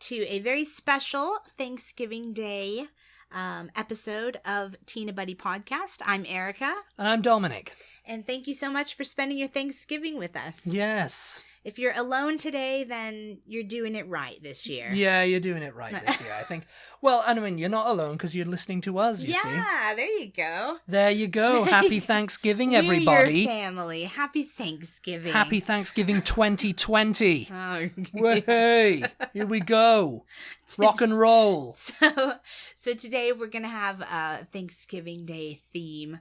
to a very special Thanksgiving Day episode of Tina Butty Podcast. I'm Erica. And I'm Dominic. And thank you so much for spending your Thanksgiving with us. Yes. If you're alone today, then you're doing it right this year. Yeah, you're doing it right this year, I think. Well, I mean, you're not alone because you're listening to us, you see. Yeah, there you go. There you go. Happy Thanksgiving, everybody. We're your family. Happy Thanksgiving. Happy Thanksgiving 2020. Oh, Hey, here we go. Rock and roll. So today we're going to have a Thanksgiving Day theme.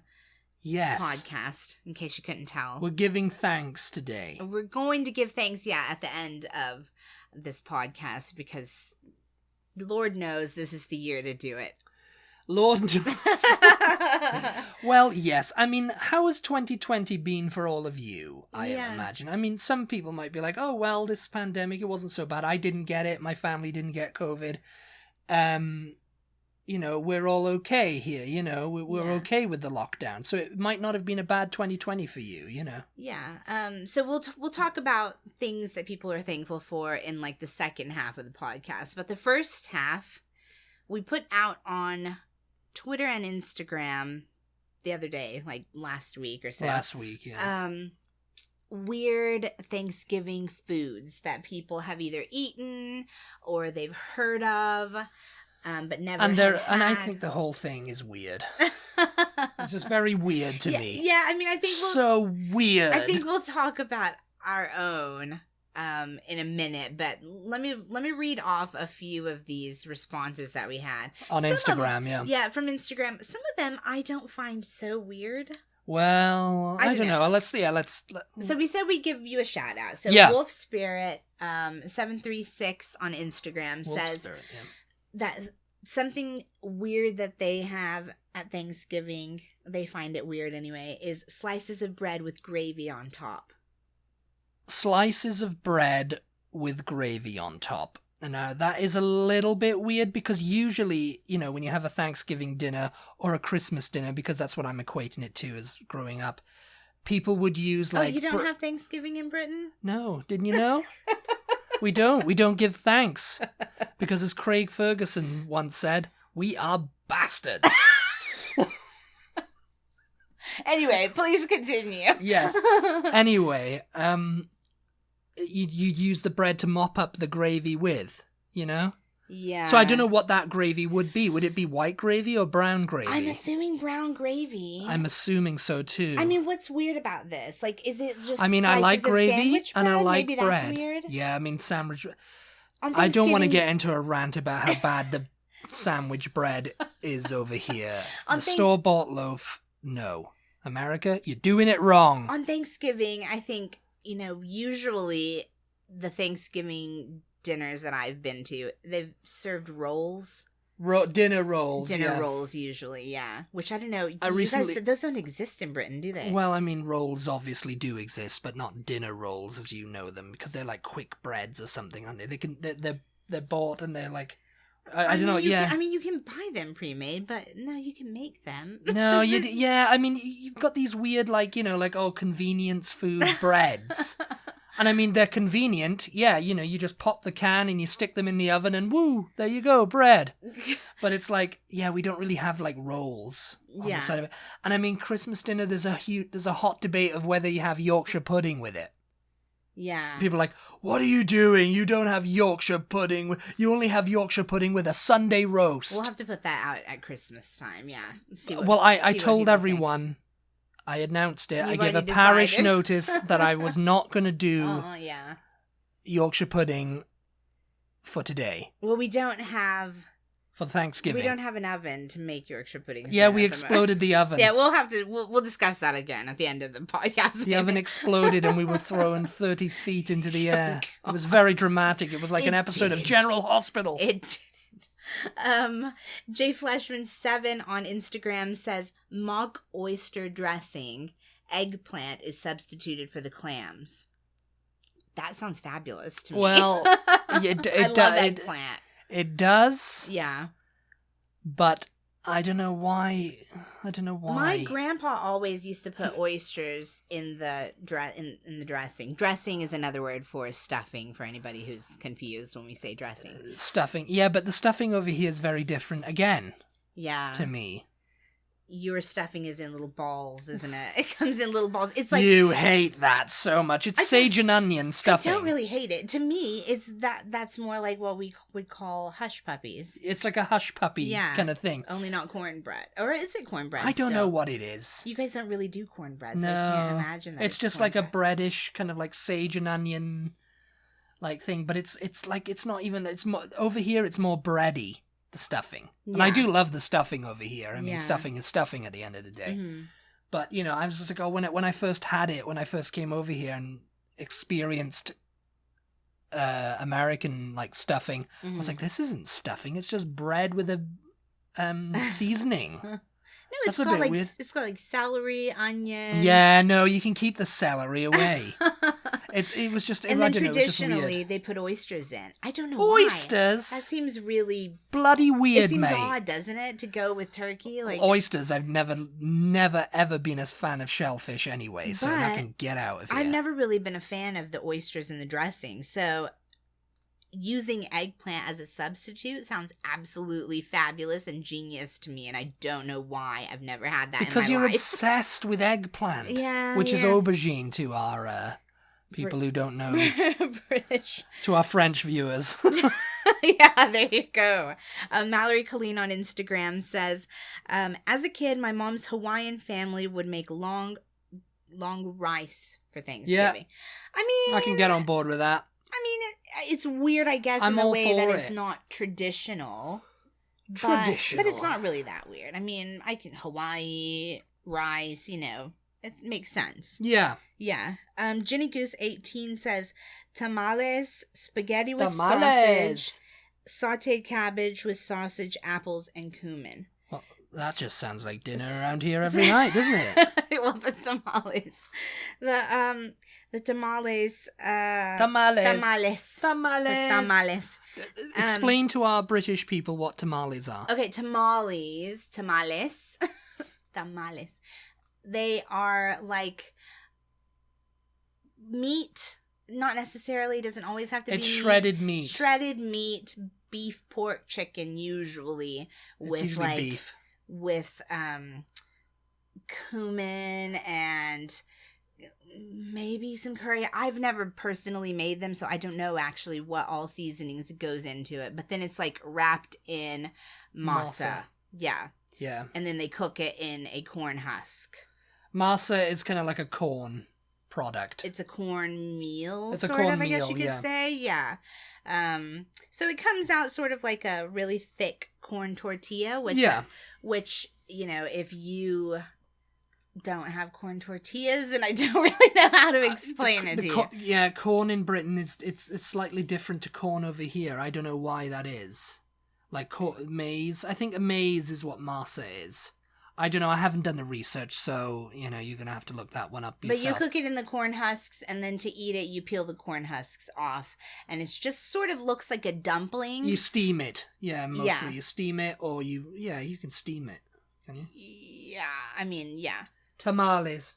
Yes. Podcast, in case you couldn't tell. We're giving thanks today. We're going to give thanks, at the end of this podcast, because Lord knows this is the year to do it. Lord knows. Well, yes. I mean, how has 2020 been for all of you, I imagine? I mean, some people might be like, oh, well, this pandemic, it wasn't so bad. I didn't get it. My family didn't get COVID. You know, we're all okay here, you know, we're okay with the lockdown. So it might not have been a bad 2020 for you, you know. Yeah. So we'll talk about things that people are thankful for in like the second half of the podcast. But the first half, we put out on Twitter and Instagram the other day, like last week or so. Last week, yeah. Weird Thanksgiving foods that people have either eaten or they've heard of. But never and I had. think the whole thing is weird. It's just very weird to me. Yeah, I mean, I think so weird. I think we'll talk about our own in a minute, but let me read off a few of these responses that we had on Instagram. Yeah, from Instagram. Some of them I don't find so weird. Well, I don't know. Let's. So we said we'd give you a shout out. So Wolf Spirit 736 on Instagram says that something weird that they have at Thanksgiving, they find it weird anyway, is slices of bread with gravy on top. Slices of bread with gravy on top. Now, that is a little bit weird because usually, you know, when you have a Thanksgiving dinner or a Christmas dinner, because that's what I'm equating it to as growing up, people would use like... Oh, you don't have Thanksgiving in Britain? No, didn't you know? We don't give thanks, because as Craig Ferguson once said, we are bastards. Anyway, please continue. Yes. Anyway, you'd use the bread to mop up the gravy with, you know? Yeah. So I don't know what that gravy would be. Would it be white gravy or brown gravy? I'm assuming brown gravy. I'm assuming so too. I mean, what's weird about this? Like, is it just I mean, I like gravy and I like Maybe bread. That's weird. Yeah, I mean, sandwich... I don't want to get into a rant about how bad the sandwich bread is over here. The store-bought loaf, no. America, you're doing it wrong. On Thanksgiving, I think, you know, usually the Thanksgiving dinners that I've been to, they've served rolls. Dinner rolls. Dinner rolls, usually, yeah. Which, I don't know, those don't exist in Britain, do they? Well, I mean, rolls obviously do exist, but not dinner rolls as you know them, because they're like quick breads or something, aren't they? They're bought and they're like... I don't know, I mean, you can buy them pre-made, but no, you can make them. No, I mean, you've got these weird, like, you know, like, convenience food breads. And I mean, they're convenient. Yeah, you know, you just pop the can and you stick them in the oven and woo, there you go, bread. But it's like, yeah, we don't really have, like, rolls on the side of it. And I mean, Christmas dinner, there's a hot debate of whether you have Yorkshire pudding with it. Yeah. People are like, what are you doing? You don't have Yorkshire pudding. You only have Yorkshire pudding with a Sunday roast. We'll have to put that out at Christmas time, yeah. I told everyone. I announced it. I gave a parish notice that I was not going to do Yorkshire pudding for today. Well, we don't have... For Thanksgiving. We don't have an oven to make Yorkshire pudding. Yeah, we exploded the oven. Yeah, we'll discuss that again at the end of the podcast. The oven exploded and we were thrown 30 feet into the air. It was very dramatic. It was like an episode of General Hospital. It did. J Fleshman 7 on Instagram says, mock oyster dressing. Eggplant is substituted for the clams. That sounds fabulous to me. Well, I love eggplant. It does. Yeah. But I don't know why. My grandpa always used to put oysters in the in the dressing. Dressing is another word for stuffing for anybody who's confused when we say dressing. Stuffing. Yeah, but the stuffing over here is very different again. Yeah. To me. Your stuffing is in little balls, isn't it? It comes in little balls. It's like you hate that so much. It's sage and onion stuffing. I don't really hate it. To me, it's that's more like what we would call hush puppies. It's like a hush puppy kind of thing. Only not cornbread. Or is it cornbread? I don't know what it is. You guys don't really do cornbread, so I can't imagine that. It's just like a breadish kind of like sage and onion like thing, but it's like it's not even more, over here it's more bready. The stuffing. And I do love the stuffing over here. I mean, stuffing is stuffing at the end of the day. Mm-hmm. But, you know, I was just like, when I first had it, when I first came over here and experienced American, like, stuffing, I was like, this isn't stuffing. It's just bread with a seasoning. No, it's got like weird. It's got like celery, onion. Yeah, no, you can keep the celery away. It was just. And then traditionally they put oysters in. I don't know oysters. Why. That seems really bloody weird. It seems odd, doesn't it, to go with turkey? Like oysters. I've never ever been a fan of shellfish anyway, so that can get out of here. I've never really been a fan of the oysters in the dressing, so. Using eggplant as a substitute sounds absolutely fabulous and genius to me, and I don't know why I've never had that because in my life. Because you're obsessed with eggplant, which is aubergine to our people who don't know. British. To our French viewers. Yeah, there you go. Mallory Colleen on Instagram says, as a kid, my mom's Hawaiian family would make long rice for Thanksgiving. Yeah. I can get on board with that. I mean, it's weird, I guess, in the way that it's not traditional. But it's not really that weird. I mean, Hawaii, rice, you know, it makes sense. Yeah. Yeah. Ginny Goose 18 says, tamales, spaghetti with sausage, sauteed cabbage with sausage, apples, and cumin. Well, that just sounds like dinner around here every night, doesn't it? Well, the tamales. The tamales. Tamales. Explain to our British people what tamales are. Okay, tamales. Tamales. They are like meat. Not necessarily. Doesn't always have to be. It's shredded meat. Shredded meat, beef, pork, chicken, usually beef. With cumin and maybe some curry. I've never personally made them, so I don't know actually what all seasonings goes into it. But then it's like wrapped in masa. Yeah. Yeah. And then they cook it in a corn husk. Masa is kind of like a corn product. It's a corn meal, it's a corn meal, I guess you could say. Yeah. So it comes out sort of like a really thick corn tortilla, which, you know, if you don't have corn tortillas, and I don't really know how to explain it to you. Yeah, corn in Britain, it's slightly different to corn over here. I don't know why that is. Like maize. I think a maize is what masa is. I don't know. I haven't done the research, so, you know, you're going to have to look that one up yourself. But you cook it in the corn husks, and then to eat it, you peel the corn husks off. And it's just sort of looks like a dumpling. You steam it. Yeah, mostly. Yeah. You steam it, or you can steam it. Can you? Yeah, I mean, yeah. Tamales.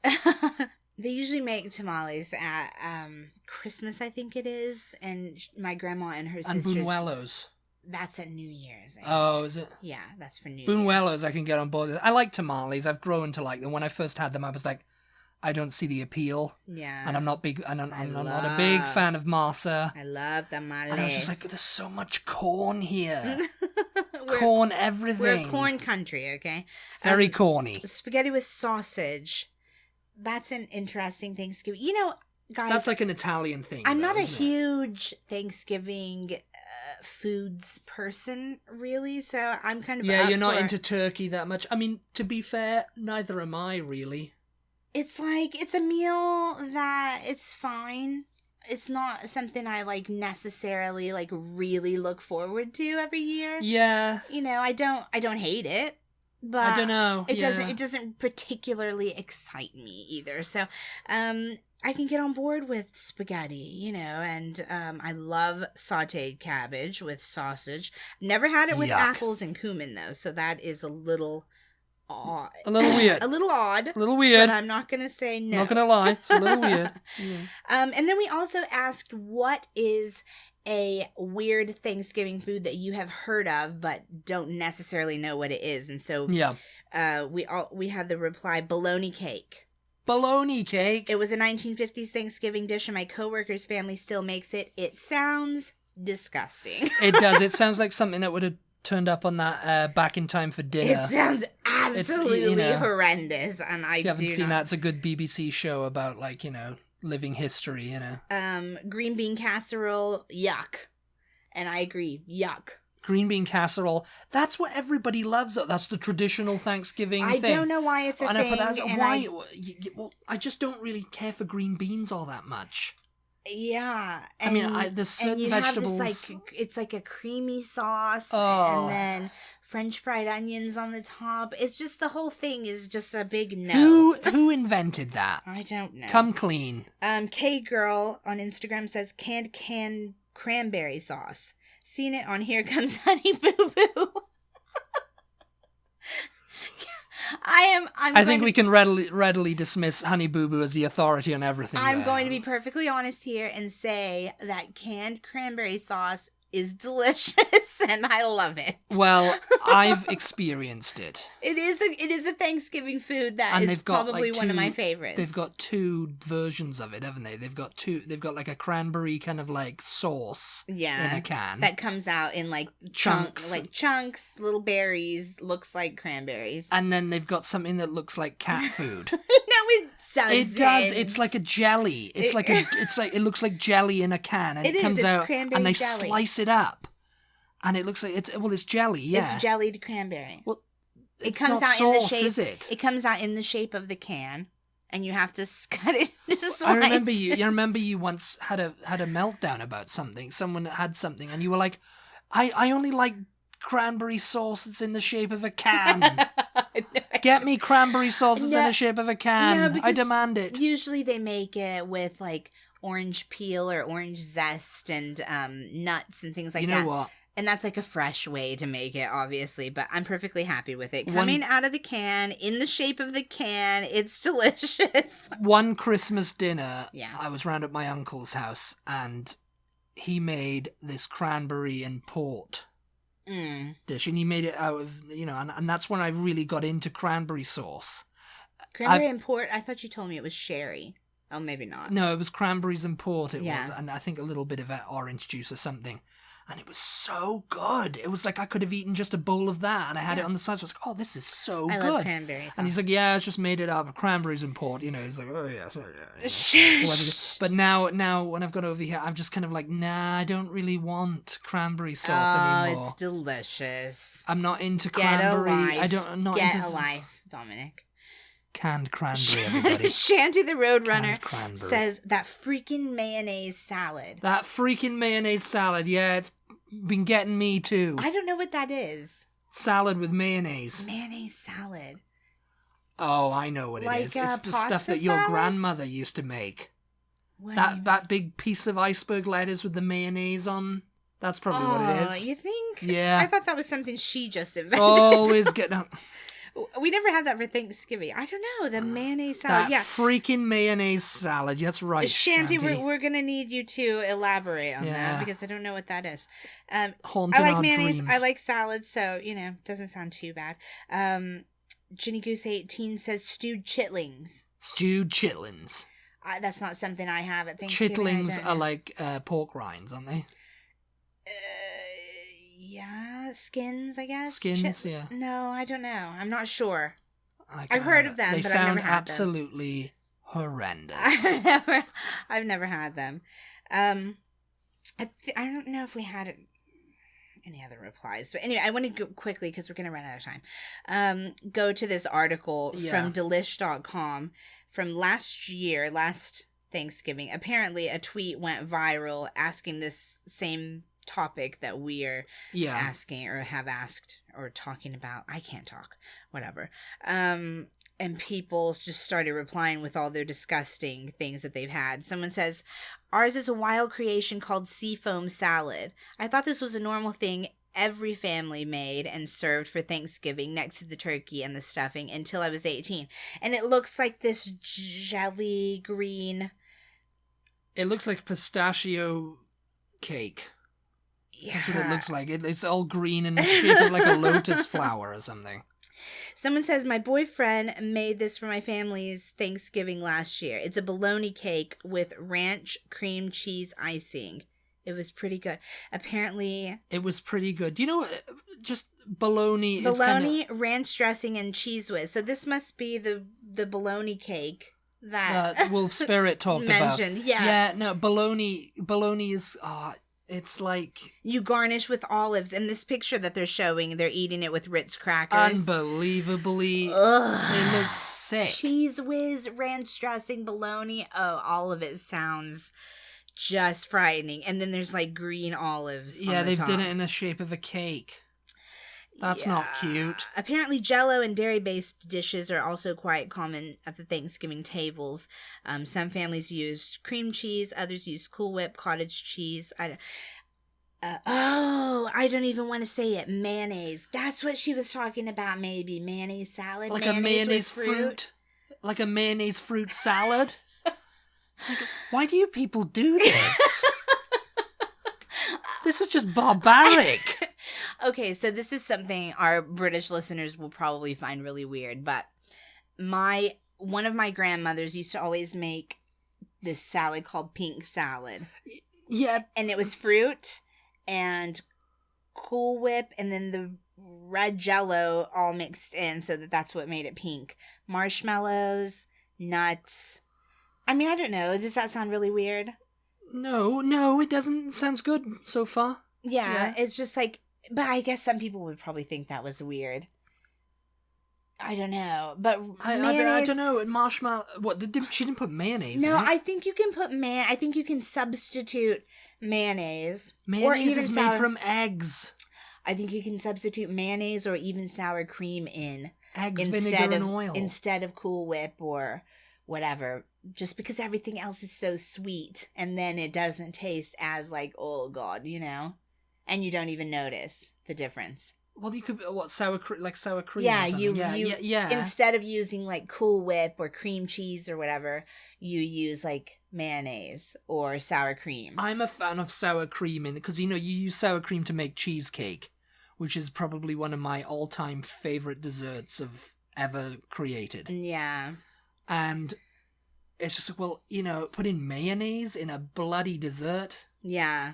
They usually make tamales at Christmas, I think it is. And my grandma and her sisters. And buñuelos. That's at New Year's. Oh, is it? Yeah, that's for New Year's. Buñuelos, I can get on board with. I like tamales. I've grown to like them. When I first had them, I was like, I don't see the appeal. Yeah. And I'm not big. And I'm not a big fan of masa. I love tamales. And I was just like, there's so much corn here. Corn, everything. We're a corn country, okay? Very corny. Spaghetti with sausage. That's an interesting Thanksgiving. You know, guys, that's like an Italian thing. I'm not a huge Thanksgiving foods person, really, so I'm kind of you're not into turkey that much. I mean, to be fair, neither am I, really. It's like, it's a meal that it's fine. It's not something I like necessarily like really look forward to every year. Yeah. You know, I don't hate it. but I don't know. It doesn't particularly excite me either. So, I can get on board with spaghetti, and I love sautéed cabbage with sausage. Never had it with apples and cumin though, so that is a little odd. A little weird. A little odd. A little weird. But I'm not going to say no. Not going to lie. It's a little weird. Yeah. And then we also asked, what is a weird Thanksgiving food that you have heard of but don't necessarily know what it is? And so we had the reply, bologna cake. Bologna cake? It was a 1950s Thanksgiving dish, and my coworker's family still makes it. It sounds disgusting. It does. It sounds like something that would have turned up on that Back in Time for Dinner. It sounds absolutely horrendous, and if you haven't seen that, it's a good BBC show about living history. Green bean casserole, yuck, and I agree, yuck. Green bean casserole, that's what everybody loves. That's the traditional Thanksgiving thing. I don't know why it's a thing. Well, I just don't really care for green beans all that much. Yeah. There's certain vegetables. Have this, it's like a creamy sauce, and then French fried onions on the top. It's just, the whole thing is just a big no. Who invented that? I don't know. Come clean. K-Girl on Instagram says canned cranberry sauce. Seen it on Here Comes Honey Boo Boo. I think we can readily dismiss Honey Boo Boo as the authority on everything. I'm going to be perfectly honest here and say that canned cranberry sauce is delicious, and I love it. Well, I've experienced it. It is a Thanksgiving food that is probably one of my favorites. They've got two versions of it, haven't they? They've got like a cranberry kind of like sauce in a can. That comes out in like chunks, little berries, looks like cranberries. And then they've got something that looks like cat food. No, it doesn't. It does. It's like a jelly. It looks like jelly in a can, and it comes out and they slice it up, and it looks like it's jelly. Yeah, it's jellied cranberry. Well, it comes out in the shape. Is it? It comes out in the shape of the can, and you have to cut it into slices. I remember you once had a meltdown about something. Someone had something, and you were like, "I only like cranberry sauce that's in the shape of a can." Get me cranberry sauces in the shape of a can. No, I demand it. Usually they make it with like orange peel or orange zest and nuts and things like that. You know what? And that's like a fresh way to make it, obviously. But I'm perfectly happy with it. Coming out of the can, in the shape of the can, it's delicious. One Christmas dinner, I was round at my uncle's house, and he made this cranberry and port dish, and he made it out of, and that's when I really got into cranberry sauce. Cranberry and port? I thought you told me it was sherry. Oh, maybe not. No, it was cranberries and port, was, and I think a little bit of orange juice or something. And it was so good. It was like I could have eaten just a bowl of that, and I had it on the side, so I was like, oh, this is so good. I love cranberry sauce. And he's like, yeah, it's just made it out of cranberries and port. He's like, oh, yeah. But now, when I've got over here, I'm just kind of like, nah, I don't really want cranberry sauce anymore. Oh, it's delicious. I'm not into cranberry. I'm not into... Get a life, Dominic. Canned cranberry, everybody. Shanty the Roadrunner says that freaking mayonnaise salad. Yeah, it's been getting me too. I don't know what that is. Salad with mayonnaise. Mayonnaise salad. Oh, I know what it is. It's the stuff that your grandmother used to make. That big piece of iceberg lettuce with the mayonnaise on. That's probably what it is. You think? Yeah. I thought that was something she just invented. Always get up. We never had that for Thanksgiving. I don't know. The mayonnaise salad. That freaking mayonnaise salad. That's right, Shanty. We're going to need you to elaborate on that because I don't know what that is. I like mayonnaise. I like salad, so, doesn't sound too bad. Ginny Goose 18 says stewed chitlings. Stewed chitlins. That's not something I have at Thanksgiving. Chitlins are like pork rinds, aren't they? Yeah, skins, I guess. Skins, yeah. No, I don't know. I'm not sure. I've heard of them, but I've never had them. They sound absolutely horrendous. I've never had them. I don't know if we had any other replies. But anyway, I want to go quickly because we're going to run out of time. Go to this article from delish.com from last Thanksgiving. Apparently, a tweet went viral asking this same topic that we are asking or have asked or talking about. I can't talk. Whatever. And people just started replying with all their disgusting things that they've had. Someone says, ours is a wild creation called seafoam salad. I thought this was a normal thing every family made and served for Thanksgiving next to the turkey and the stuffing until I was 18. And it looks like this jelly green. It looks like pistachio cake. Yeah. That's what it looks like. It's all green and it's shaped of like a lotus flower or something. Someone says, my boyfriend made this for my family's Thanksgiving last year. It's a bologna cake with ranch cream cheese icing. It was pretty good. Apparently... It was pretty good. Do you know, just bologna is bologna, ranch dressing, and cheese whiz. So this must be the bologna cake that... Wolf Spirit talked mentioned. About. Yeah. Yeah, no, bologna is... it's like... You garnish with olives. In this picture that they're showing, they're eating it with Ritz crackers. Unbelievably. Ugh. It looks sick. Cheese whiz, ranch dressing, bologna. Oh, all of it sounds just frightening. And then there's like green olives. Yeah, they've top. done it in the shape of a cake. That's not cute. Apparently Jell-O and dairy-based dishes are also quite common at the Thanksgiving tables. Some families used cream cheese, others used Cool Whip, cottage cheese. I don't even want to say it. Mayonnaise. That's what she was talking about, maybe. Mayonnaise salad. Like a mayonnaise fruit? Like a mayonnaise fruit salad? Like, why do you people do this? This is just barbaric. Okay, so this is something our British listeners will probably find really weird, but one of my grandmothers used to always make this salad called pink salad. Yeah. And it was fruit and Cool Whip and then the red Jell-O all mixed in so that's what made it pink. Marshmallows, nuts. I mean, I don't know. Does that sound really weird? No, it doesn't. Sounds good so far. Yeah, it's just like, but I guess some people would probably think that was weird. I don't know, but mayonnaise... I don't know. Marshmallow... What? She didn't put mayonnaise in it? No, I think you can put I think you can substitute mayonnaise. Mayonnaise is made from eggs. I think you can substitute mayonnaise or even sour cream in. Eggs, vinegar, and oil. Instead of Cool Whip or whatever. Just because everything else is so sweet. And then it doesn't taste as like, oh God, you know? And you don't even notice the difference. Well, you could sour cream. Yeah, or you yeah. Instead of using like Cool Whip or cream cheese or whatever, you use like mayonnaise or sour cream. I'm a fan of sour cream because you use sour cream to make cheesecake, which is probably one of my all-time favorite desserts of ever created. Yeah, and it's just putting mayonnaise in a bloody dessert. Yeah.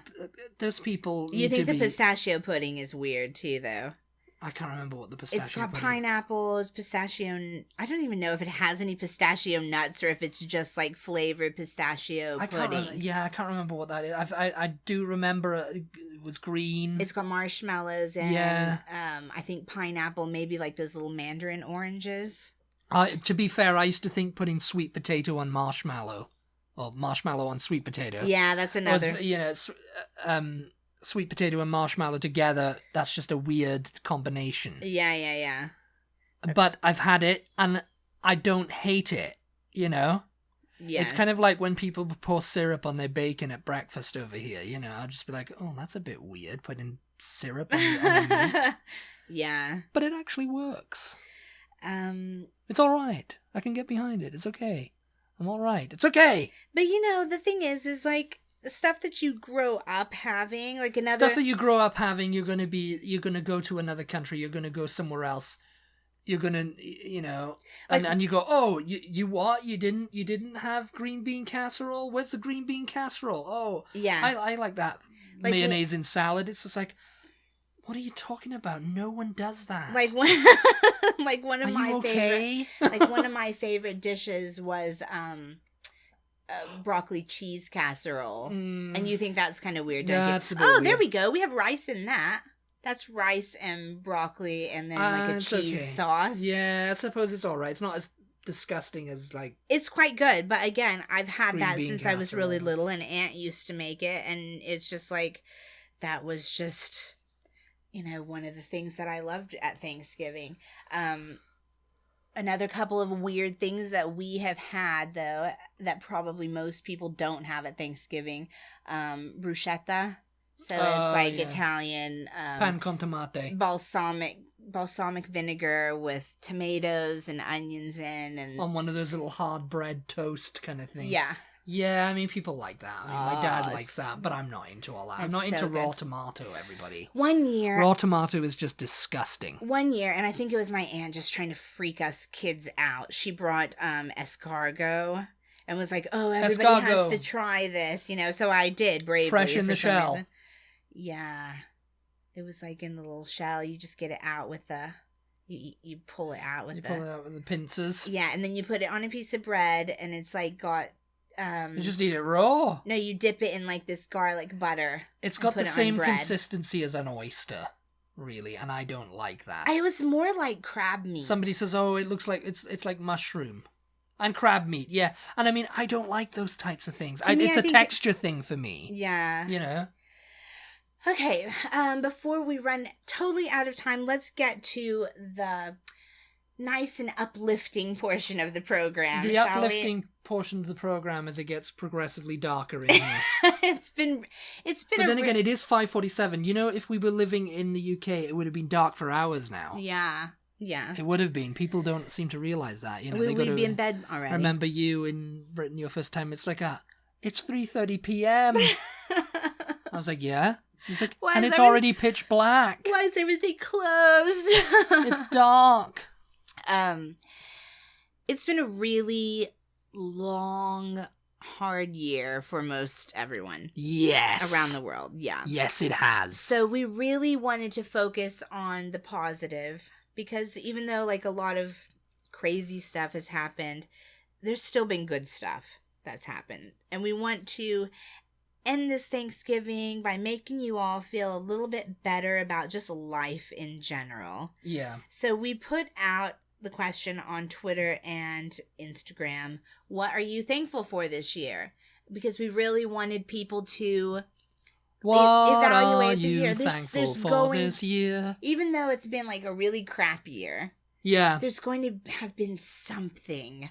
Those people You think the pistachio pudding is weird too, though? I can't remember what the pistachio It's got pudding... pineapples, pistachio... I don't even know if it has any pistachio nuts or if it's just like flavored pistachio pudding. I can't remember what that is. I do remember it was green. It's got marshmallows and I think pineapple, maybe like those little mandarin oranges. To be fair, I used to think putting sweet potato on marshmallow. Or marshmallow on sweet potato. Yeah, that's another. Sweet potato and marshmallow together, that's just a weird combination. Yeah. But I've had it, and I don't hate it, Yes. It's kind of like when people pour syrup on their bacon at breakfast over here, I'll just be like, oh, that's a bit weird, putting syrup on the meat. Yeah. But it actually works. It's all right. I can get behind it. It's okay. I'm all right. It's okay. But the thing is like stuff that you grow up having, like another stuff that you grow up having. You're gonna go to another country. You're gonna go somewhere else. You're gonna, and you go, oh, you what? You didn't have green bean casserole? Where's the green bean casserole? Oh, yeah. I like that mayonnaise in salad. It's just like, what are you talking about? No one does that. One of my favorite, one of my favorite dishes was broccoli cheese casserole, and you think that's kind of weird, don't you? Weird. There we go. We have rice in that. That's rice and broccoli, and then a cheese sauce. Yeah, I suppose it's all right. It's not as disgusting as It's quite good, but again, I've had that since I was really little, and Aunt used to make it, and it's just like. that was just, one of the things that I loved at Thanksgiving. Another couple of weird things that we have had, though, that probably most people don't have at Thanksgiving. Bruschetta. So it's like Italian. Pan con tomate. Balsamic vinegar with tomatoes and onions in. And on one of those little hard bread toast kind of things. Yeah. Yeah, I mean, people like that. I mean, my dad likes that, but I'm not into all that. I'm not into raw tomato, everybody. One year... Raw tomato is just disgusting. One year, and I think it was my aunt just trying to freak us kids out. She brought escargot and was like, oh, everybody has to try this, So I did, bravely. Fresh in the shell. Reason. Yeah. It was like in the little shell. You just get it out with the... You pull it out with pull it out with the pincers. Yeah, and then you put it on a piece of bread, and it's like got... you just eat it raw. No, you dip it in like this garlic butter. It's got the same consistency as an oyster, really, and I don't like that. It was more like crab meat. Somebody says, "Oh, it looks like it's like mushroom." And crab meat, yeah. And I mean, I don't like those types of things. It's a texture thing for me. Yeah. Okay, before we run totally out of time, let's get to the nice and uplifting portion of the program, the uplifting portion of the program as it gets progressively darker in here. It's been but then again, it is 5:47. If we were living in the UK, it would have been dark for hours now. Yeah. It would have been. People don't seem to realise that. We'd be in bed already. Remember you in Britain your first time, it's like it's 3:30 p.m. I was like, yeah. He's like, and it's already pitch black. Why is everything closed? It's dark. It's been a really long, hard year for most everyone. Yes. Around the world, yeah. Yes, it has. So we really wanted to focus on the positive, because even though like a lot of crazy stuff has happened, there's still been good stuff that's happened. And we want to end this Thanksgiving by making you all feel a little bit better about just life in general. Yeah. So we put out the question on Twitter and Instagram, what are you thankful for this year? Because we really wanted people to evaluate the year. Thankful for this year? Even though it's been like a really crap year. Yeah. There's going to have been something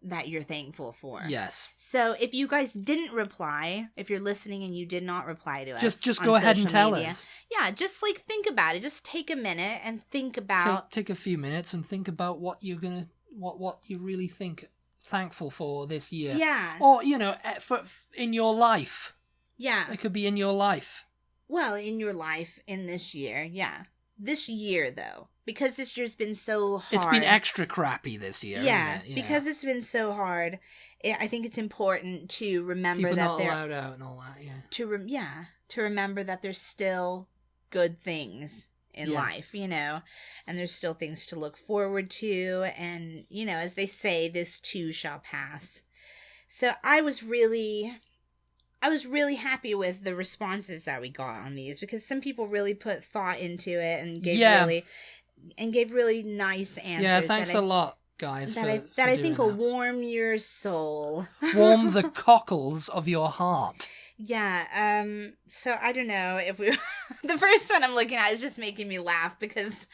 that you're thankful for. Yes. So if you guys didn't reply, if you're listening and you did not reply to us, just go ahead and tell us. Yeah, just like think about it. Just take a minute and think about. Take a few minutes and think about what you're gonna, what you really think thankful for this year. Yeah. Or for in your life. Yeah. It could be in your life. Well, in your life in this year, yeah. This year though. Because this year's been so hard. It's been extra crappy this year. Yeah, because it's been so hard. I think it's important to remember that they're allowed out and all that. Yeah. To remember that there's still good things in life, and there's still things to look forward to, and as they say, this too shall pass. So I was really happy with the responses that we got on these, because some people really put thought into it and gave really nice answers. Yeah, thanks a lot, guys. That I think will warm your soul. Warm the cockles of your heart. Yeah, so I don't know if we... The first one I'm looking at is just making me laugh, because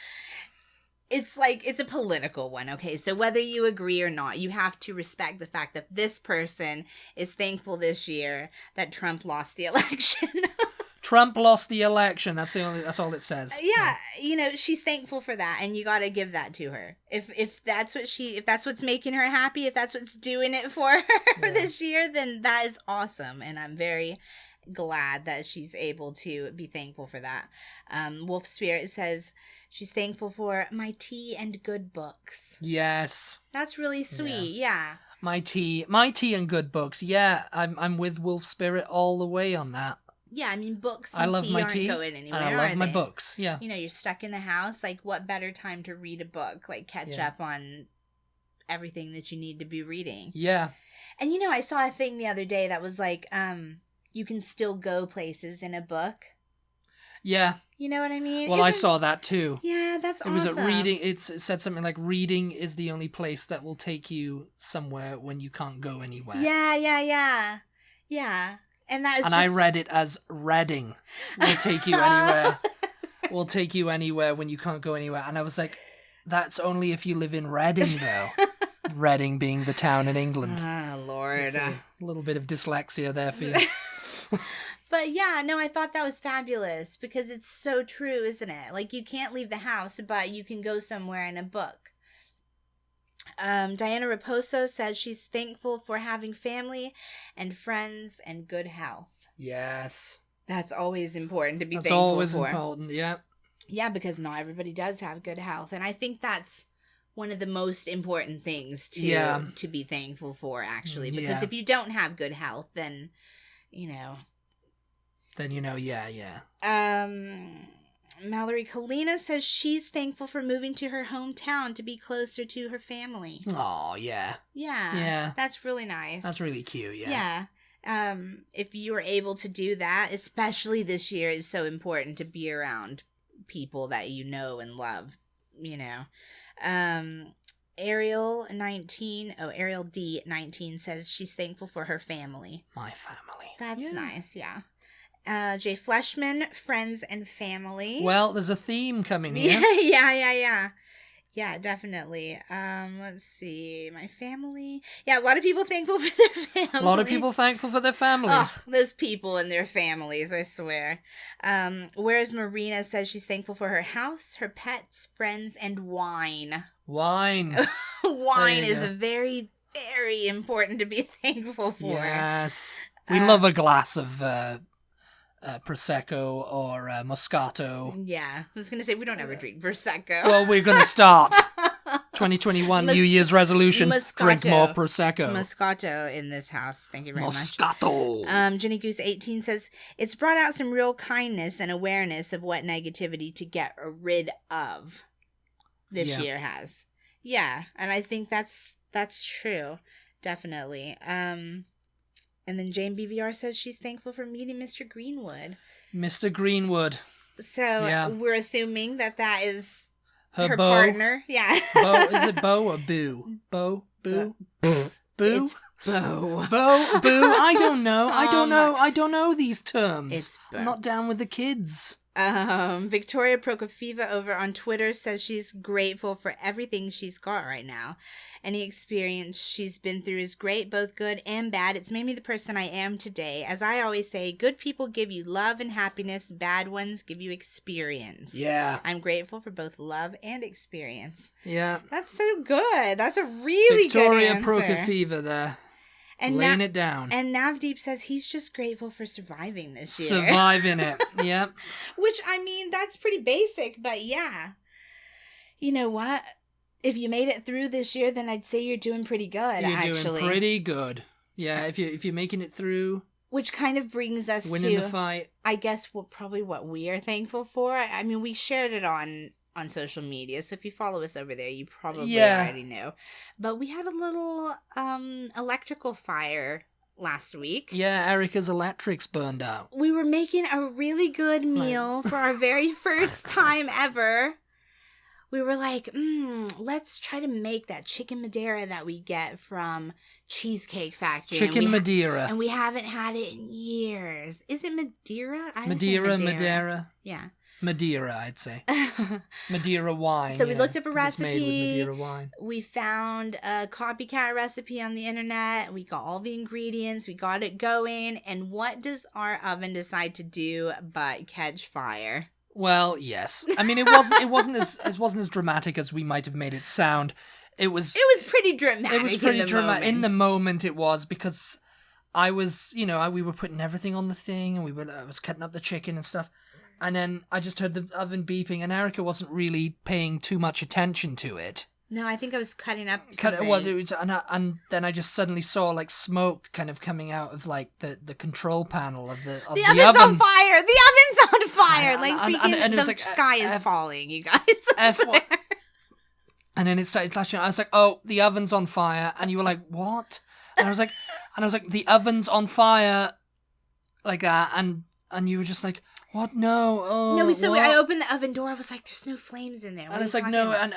it's like, it's a political one, okay? So whether you agree or not, you have to respect the fact that this person is thankful this year that Trump lost the election. Trump lost the election. That's all it says. Yeah, she's thankful for that, and you got to give that to her. If that's what's making her happy, if that's what's doing it for her this year, then that is awesome, and I'm very glad that she's able to be thankful for that. Wolf Spirit says she's thankful for my tea and good books. Yes, that's really sweet. Yeah. My tea and good books. Yeah, I'm with Wolf Spirit all the way on that. Yeah, I mean, books and tea aren't going anywhere, and I love my books, yeah. You're stuck in the house, like, what better time to read a book? Like, catch up on everything that you need to be reading. Yeah. And, I saw a thing the other day that was like, you can still go places in a book. Yeah. You know what I mean? Well, I saw that, too. Yeah, that's awesome. It was a reading, it said something like, reading is the only place that will take you somewhere when you can't go anywhere. Yeah. And that is I read it as Reading. We'll take you anywhere. We'll take you anywhere when you can't go anywhere. And I was like, that's only if you live in Reading, though. Reading being the town in England. Oh, Lord. A little bit of dyslexia there for you. But yeah, no, I thought that was fabulous because it's so true, isn't it? Like, you can't leave the house, but you can go somewhere in a book. Diana Raposo says she's thankful for having family and friends and good health. Yes. That's always important to be thankful for. That's always important, yeah. Yeah, because not everybody does have good health. And I think that's one of the most important things to be thankful for, actually. Because if you don't have good health, then, yeah. Mallory Kalina says she's thankful for moving to her hometown to be closer to her family. Oh, yeah. Yeah. That's really nice. That's really cute, yeah. Yeah. If you were able to do that, especially this year, it's so important to be around people that you know and love, Ariel D19 says she's thankful for her family. My family. That's nice, yeah. Jay Fleshman, friends and family. Well, there's a theme coming here. Yeah. Yeah, definitely. Let's see. My family. Yeah, a lot of people thankful for their family. A lot of people thankful for their families. Oh, those people and their families, I swear. Whereas Marina says she's thankful for her house, her pets, friends, and wine. Wine. Wine is very, very important to be thankful for. Yes. We love a glass of Prosecco or Moscato. Yeah, I was going to say we don't ever drink Prosecco. Well, we're going to start 2021 New Year's resolution. Drink more Prosecco. Moscato in this house. Thank you very much. Moscato. Jenny Goose 18 says it's brought out some real kindness and awareness of what negativity to get rid of this year has. Yeah, and I think that's true. Definitely. And then Jane BVR says she's thankful for meeting Mr. Greenwood. Mr. Greenwood. So we're assuming that is her partner. Yeah. Is it Bo or Boo? Bo? Boo? Boo? It's Bo. Bo? Boo? I don't know. I don't know these terms. It's Bo. I'm not down with the kids. Victoria Prokofiev over on Twitter says she's grateful for everything she's got right now. Any experience she's been through is great, both good and bad. It's made me the person I am today. As I always say, good people give you love and happiness. Bad ones give you experience. Yeah. I'm grateful for both love and experience. Yeah. That's so good. That's a really Victoria good answer. Victoria Prokofiev there. And laying it down. And Navdeep says he's just grateful for surviving this year. Surviving it, yep. Which, I mean, that's pretty basic, but yeah. You know what? If you made it through this year, then I'd say you're doing pretty good, You're doing pretty good. Yeah, if you're making it through. Which kind of brings us winning the fight. I guess, probably what we are thankful for. I mean, we shared it on social media, so if you follow us over there, you probably already know. But we had a little electrical fire last week. Yeah, Erica's electrics burned out. We were making a really good meal for our very first time ever. We were like, let's try to make that chicken Madeira that we get from Cheesecake Factory. Chicken Madeira. And we haven't had it in years. Is it Madeira? Madeira. Yeah. Madeira, I'd say. Madeira wine. So we looked up a recipe. It's made with Madeira wine. We found a copycat recipe on the internet. We got all the ingredients. We got it going. And what does our oven decide to do but catch fire? Well, yes. I mean, it wasn't as dramatic as we might have made it sound. It was pretty dramatic. It was pretty dramatic in the moment. It was because I was, we were putting everything on the thing, and I was cutting up the chicken and stuff. And then I just heard the oven beeping, and Erica wasn't really paying too much attention to it. No, I think I was cutting up something. And then I just suddenly saw like smoke kind of coming out of like the control panel of the oven's on fire. The oven's on fire. The sky is falling, you guys. And then it started flashing. I was like, "Oh, the oven's on fire!" And you were like, "What?" And I was like, "The oven's on fire," like that. And you were just like, What? No. Oh, no. So what? I opened the oven door. I was like, "There's no flames in there." And it's like, no, and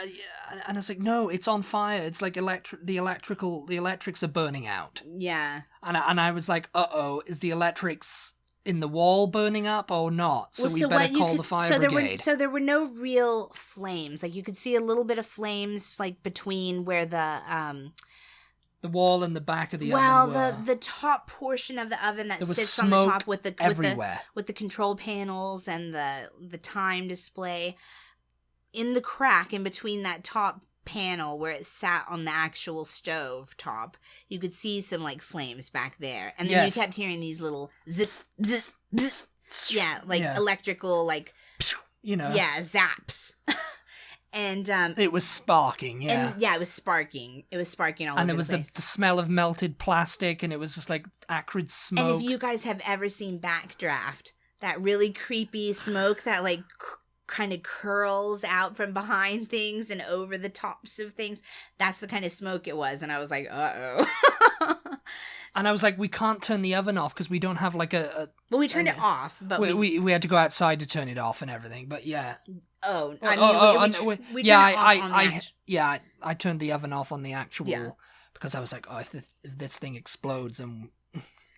I was like, no, it's on fire. It's like the electrics are burning out. Yeah. And I was like, is the electrics in the wall burning up or not? So we better call the fire brigade. So there were no real flames. Like you could see a little bit of flames, like between where the wall and the back of the oven were. Well, the top portion of the oven that sits on the top with the control panels and the time display, in the crack in between that top panel where it sat on the actual stove top, you could see some like flames back there, and then you kept hearing these little zip zip zip, electrical zaps. And it was sparking, and it was sparking. It was sparking all over the place. And there was the smell of melted plastic, and it was just like acrid smoke. And if you guys have ever seen Backdraft, that really creepy smoke that like kind of curls out from behind things and over the tops of things, that's the kind of smoke it was. And I was like, uh-oh. And I was like, we can't turn the oven off because we don't have like a... Well, we turned it off, but we had to go outside to turn it off and everything, but yeah. I turned the oven off on the actual because I was like, if this thing explodes, and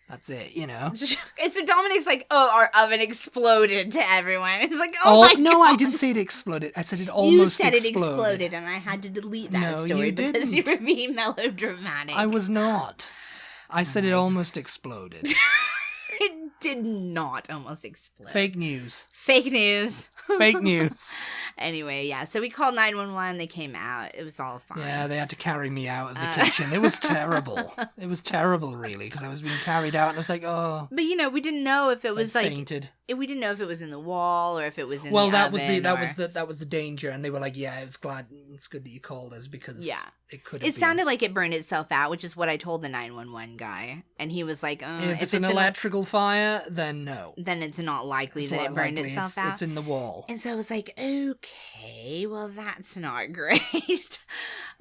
that's it, you know. So Dominic's like, our oven exploded to everyone. It's like, my God. No, I didn't say it exploded. I said it almost exploded. You said it exploded, and I had to delete that story because you were being melodramatic. I was not. I said it almost exploded. It did not almost explode. Fake news. Fake news. Fake news. Anyway, so we called 911. They came out. It was all fine. Yeah, they had to carry me out of the kitchen. It was terrible. It was terrible, really, because I was being carried out, and I was like, oh. But we didn't know if it was like fainted. We didn't know if it was in the wall or if it was in the oven. That was the danger, and they were like, yeah, it's good that you called us because it could have. It sounded like it burned itself out, which is what I told the 911 guy, and he was like, if it's an electrical fire, then no. Then it's not likely that it burned itself out. It's in the wall. And so I was like, okay, well that's not great.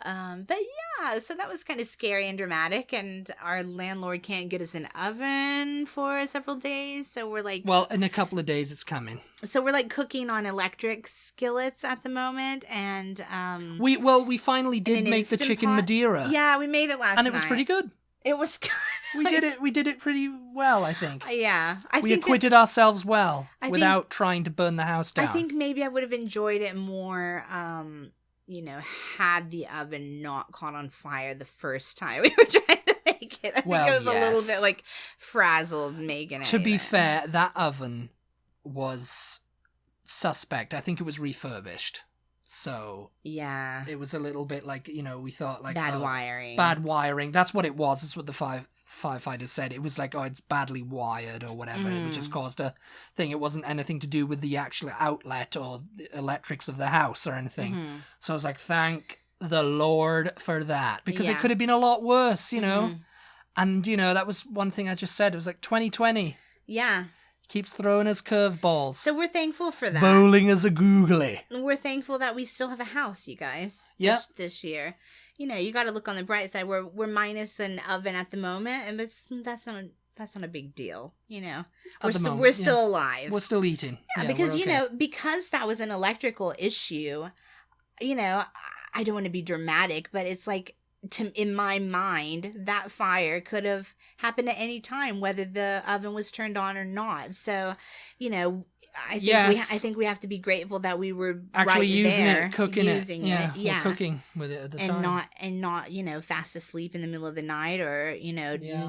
But yeah, so that was kind of scary and dramatic, and our landlord can't get us an oven for several days, so we're like, well, in a couple of days it's coming. So we're like cooking on electric skillets at the moment, and we finally did make the chicken Madeira. Yeah, we made it last night. And it was pretty good. It was good. We did it pretty well, I think. Yeah. We acquitted ourselves well without trying to burn the house down. I think maybe I would have enjoyed it more had the oven not caught on fire the first time we were trying to make it. I think it was a little bit like frazzled making it. To be fair, that oven was suspect. I think it was refurbished. So yeah, it was a little bit like, we thought like bad wiring. Bad wiring. That's what it was. That's what the firefighters said. It was like, it's badly wired or whatever. It just caused a thing. It wasn't anything to do with the actual outlet or the electrics of the house or anything. So I was like, thank the Lord for that, because it could have been a lot worse, And that was one thing I just said. It was like 2020. Yeah. Keeps throwing us curveballs. So we're thankful for that. Bowling as a googly. We're thankful that we still have a house, you guys. Yeah. This year. You got to look on the bright side. We're minus an oven at the moment, and that's not a big deal, We're still alive. We're still eating. Yeah, because because that was an electrical issue, I don't want to be dramatic, but it's like, in my mind, that fire could have happened at any time, whether the oven was turned on or not. So, I think we have to be grateful that we were actually using there, it, cooking using it. Yeah, cooking with it at the time, and not fast asleep in the middle of the night, or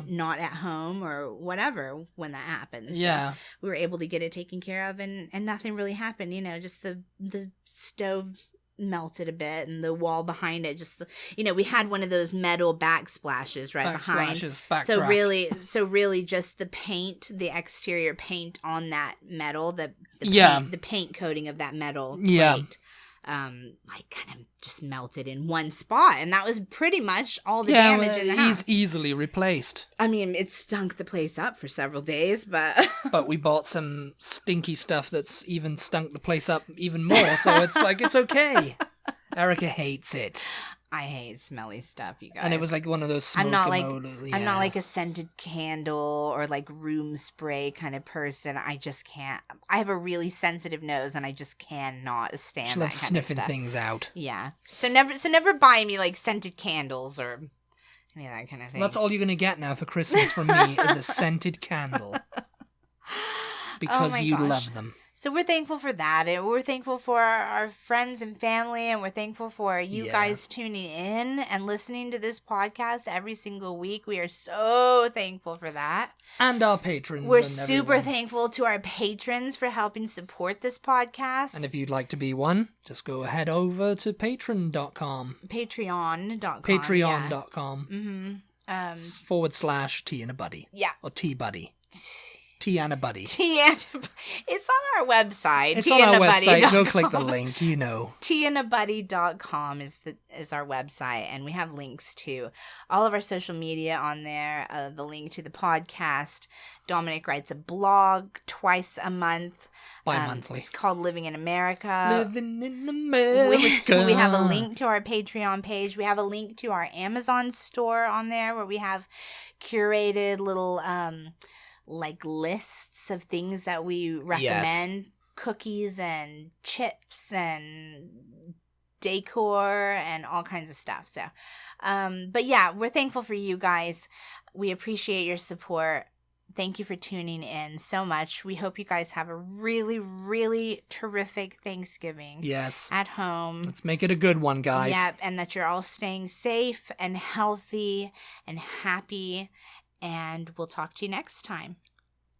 not at home or whatever when that happens. Yeah, so we were able to get it taken care of, and nothing really happened. Just the stove melted a bit, and the wall behind it just, we had one of those metal backsplashes behind. So really just the exterior paint on that metal, the paint coating of that metal plate, kind of just melted in one spot, and that was pretty much all the damage in the house. Easily replaced. I mean, it stunk the place up for several days, but but we bought some stinky stuff that's even stunk the place up even more, so it's like, it's okay. Erica hates it. I hate smelly stuff, you guys. And it was like one of those I'm not like yeah. I'm not like a scented candle or like room spray kind of person. I just can't. I have a really sensitive nose, and I just cannot stand. She loves sniffing things out. Yeah. So never buy me like scented candles or any of that kind of thing. Well, that's all you're gonna get now for Christmas from me is a scented candle. Because you love them. So we're thankful for that, and we're thankful for our friends and family, and we're thankful for you guys tuning in and listening to this podcast every single week. We are so thankful for that. And our patrons. We're super thankful to our patrons for helping support this podcast. And if you'd like to be one, just go ahead over to patreon.com. Patreon.com. Patreon.com. Mm-hmm. / Tea and a Buddy. Yeah. Or Tea Buddy. Tea and a Buddy. It's on our website. It's on our website. Go click the link, you know. teaandabuddy.com is our website, and we have links to all of our social media on there. The link to the podcast. Dominic writes a blog twice a month. Bi-monthly. Called Living in America. Living in America. We have a link to our Patreon page. We have a link to our Amazon store on there where we have curated little like lists of things that we recommend. Yes. Cookies and chips and decor and all kinds of stuff. So, but yeah, we're thankful for you guys. We appreciate your support. Thank you for tuning in so much. We hope you guys have a really, really terrific Thanksgiving. Yes. At home. Let's make it a good one, guys. Yeah, and that you're all staying safe and healthy and happy. And we'll talk to you next time.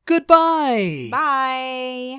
Goodbye. Bye.